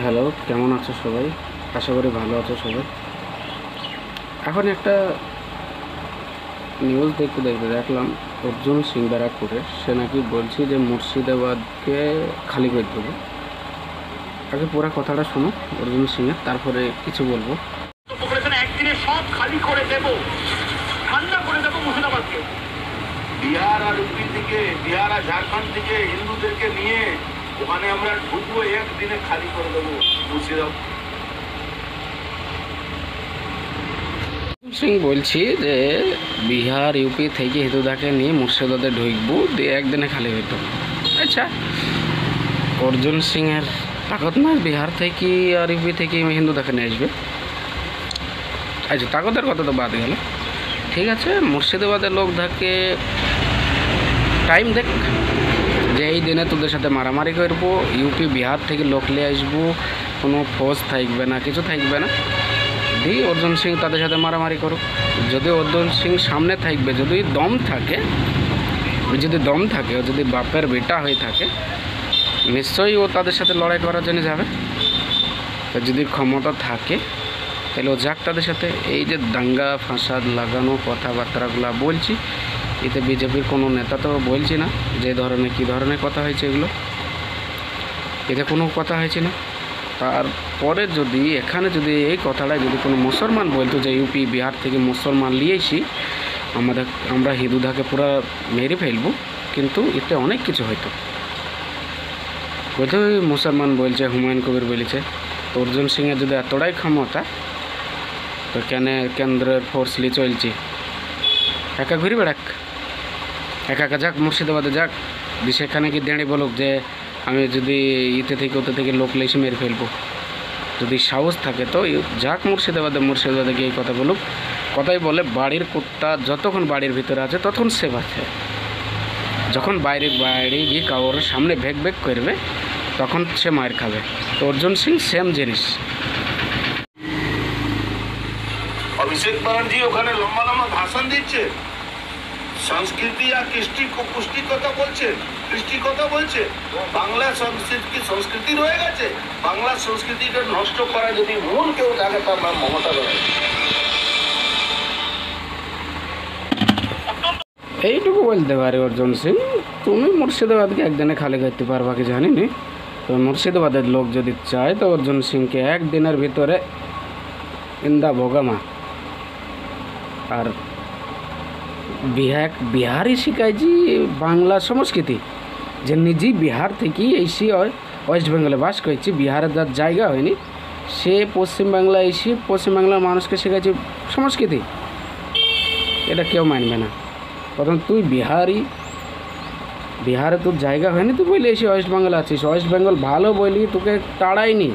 Hello, কেমন আছো সবাই? আশা করি ভালো আছো সবাই। এখন একটা নিউজ দেখলাম অর্জুন সিং ব্যারাকপুরে সে নাকি বলছে যে মুর্শিদাবাদকে খালি করে দেবো। আগে পুরো কথাটা শোনো অর্জুন সিংয়ের, তারপরে কিছু বলবো। একদিনে সব খালি করে দেব, ঠান্ডা করে দেবো মুর্শিদাবাদকে। বিহার আর ইউপি থেকে, বিহার আর ঝাড়খণ্ড থেকে হিন্দুদেরকে নিয়ে ওখানে আমরা ঢুকবো, একদিনে খালি করে দেবো মুর্শিদাবাদ। সিং বলছি যে বিহার ইউপি থেকে হিন্দুদাকে নিয়ে মুর্শিদাবাদে ঢুকবো, দিয়ে একদিনে খালি হইত। আচ্ছা, অর্জুন সিংয়ের তাকত না বিহার থেকে আর ইউপি থেকে হিন্দুদাকে নিয়ে আসবে? আচ্ছা, তাকতের কথা তো বাদ গেল, ঠিক আছে। মুর্শিদাবাদের লোক থাকে টাইম দেখ যে এই দিনে তোদের সাথে মারামারি করবো, ইউপি বিহার থেকে লোক নিয়ে আসবো, কোনো ফৌজ থাকবে না, কিছু থাকবে না, দিয়ে অর্জুন সিং তাদের সাথে মারামারি করুক। যদি অর্জুন সিং সামনে থাকবে, যদি দম থাকে, যদি বাপের বেটা হয়ে থাকে, নিশ্চয়ই ও তাদের সাথে লড়াই করার জন্য যাবে। তো যদি ক্ষমতা থাকে তাহলে ও যাক তাদের সাথে। এই যে দাঙ্গা ফাসাদ লাগানো কথাবার্তাগুলো বলছি, এতে বিজেপির কোনো নেতা তো বলছি না যে ধরনের কী ধরনের কথা হয়েছে, এগুলো এতে কোনো কথা হয়েছে না। তারপরে যদি এখানে যদি এই কথাটা যদি কোনো মুসলমান বলতো যে ইউপি বিহার থেকে মুসলমান নিয়েছি, আমরা হিন্দুদাকে পুরো মেরে ফেলবো, কিন্তু এতে অনেক কিছু হয়তো। বলতে ওই মুসলমান বলছে, হুমায়ুন কবির বলেছে, তো অর্জুন সিংয়ের যদি এতটাই ক্ষমতা, তো কেন কেন্দ্রের ফোর্স নিয়ে চলছি? একা ঘুরি বেড়াক, একা যাক মুর্শিদাবাদে যাক, দিয়ে সেখানে কি দাঁড়িয়ে বলুক যে আমি যদি ইতে থেকে ওতে থেকে লোক লেসে মেরে ফেলবো। যদি সাহস থাকে তো যাক মুর্শিদাবাদে গিয়ে এই কথা বলুক। কথাই বলে বাড়ির কুত্তা যতক্ষণ বাড়ির ভিতরে আছে ততক্ষণ সেফ আছে, যখন বাইরে গিয়ে কারোর সামনে ভেক করবে তখন সে মায়ের খাবে। তো অর্জুন সিং সেম জিনিস। অভিষেক ব্যানার্জি ওখানে লম্বা লম্বা ভাষণ দিচ্ছে, সংস্কৃতি আর পুষ্টির কথা বলছে। বাংলা সংস্কৃতি রয়ে গেছে, বাংলা সংস্কৃতিটা নষ্ট করা যদি মূল কেউ থাকে তার নাম মমতা ব্যানার্জি। এইটুকু বলতে পারে অর্জুন সিং, তুমি মুর্শিদাবাদকে একদিনে খালি করতে পারবা কি জানি নি। তো মুর্শিদাবাদের লোক যদি চায় তো অর্জুন সিংকে একদিনের ভিতরে ইন্দা ভোগামা। আর বিহারি শিখাইছি বাংলা সংস্কৃতি, যে নিজেই বিহার থেকেই এসে ওয়েস্ট বেঙ্গলে বাস করছি, বিহারের যার জায়গা হয়নি, সে পশ্চিমবাংলায় এসে পশ্চিমবাংলার মানুষকে শেখাচ্ছি সংস্কৃতি। এটা কেউ মানবে না। প্রথম তুই বিহারে তোর জায়গা হয়নি, তুই বলি এসে ওয়েস্ট বেঙ্গলে আছিস, ওয়েস্ট বেঙ্গল ভালো বলি তোকে তাড়াইনি।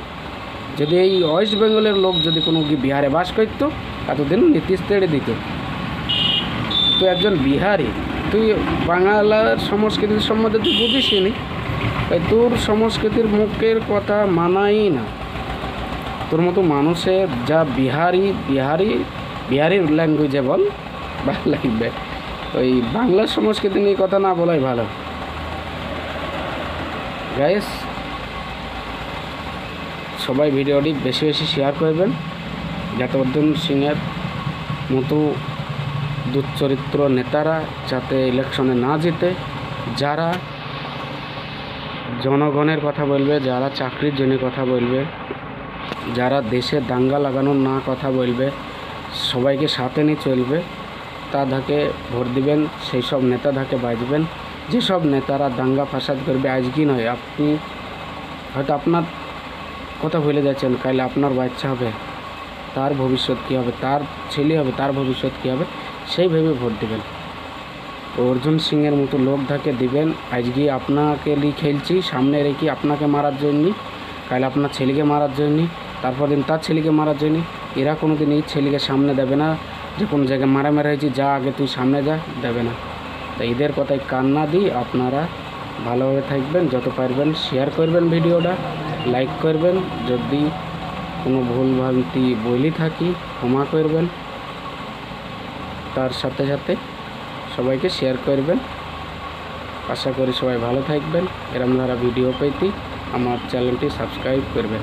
যদি এই ওয়েস্ট বেঙ্গলের লোক যদি কোনো বিহারে বাস করতো এতদিন নীতিশ তেড়ে দিত। তুই একজন বিহারি, তুই বাংলার সংস্কৃতির সম্বন্ধে তুই বুঝিসনি, তাই তোর সংস্কৃতির মুখের কথা মানাই না। তোর মতো মানুষের যা বিহারি ল্যাঙ্গুয়েজে বল ভালো লাগবে, ওই বাংলার সংস্কৃতি নিয়ে কথা না বলাই ভালো। গাইস, সবাই ভিডিওটি বেশি বেশি শেয়ার করবেন, যাতে অর্জুন সিংয়ের মতো দুশ্চরিত্র নেতারা যাতে ইলেকশনে না জিতে, যারা জনগণের কথা বলবে, যারা চাকরির জন্য কথা বলবে, যারা দেশে দাঙ্গা লাগানোর না কথা বলবে, সবাইকে সাথে নিয়ে চলবে, তাদেরকে ভোট দিবেন, সেই সব নেতাদেরকে বাঁচবেন। যেসব নেতারা দাঙ্গা ফাসাদ করবে, আজকে নয়, আপনি হয়তো আপনার কথা ভুলে যাচ্ছেন, কাল আপনার বাচ্চা হবে, তার ভবিষ্যৎ কী হবে, তার ছেলে হবে, তার ভবিষ্যৎ কী হবে, সেই ভেবে ভোট দেবেন। অর্জুন সিংয়ের মতো লোকটাকে দিবেন। আজকে আপনাকে নিয়ে খেলছি, সামনে রেখে আপনাকে মারার জন্য, কাল আপনার ছেলেকে মারার জন্য, তারপর দিন তার ছেলেকে মারার জন্য। এরা কোনো দিন এই ছেলেকে সামনে দেবে না, যে কোনো জায়গায় মারা হয়েছি, যা আগে তুই সামনে যা, দেবে না। তো এদের কথায় কান না দিই, আপনারা ভালোভাবে থাকবেন, যত পারবেন শেয়ার করবেন, ভিডিওটা লাইক করবেন, যদি কোনো ভুলভ্রান্তি বলি থাকি ক্ষমা করবেন, তার সাথে সাথে সবাইকে শেয়ার করবেন। আশা করি সবাই ভালো থাকবেন। এরকম ধারা ভিডিও পেতে আমার চ্যানেলটি সাবস্ক্রাইব করবেন।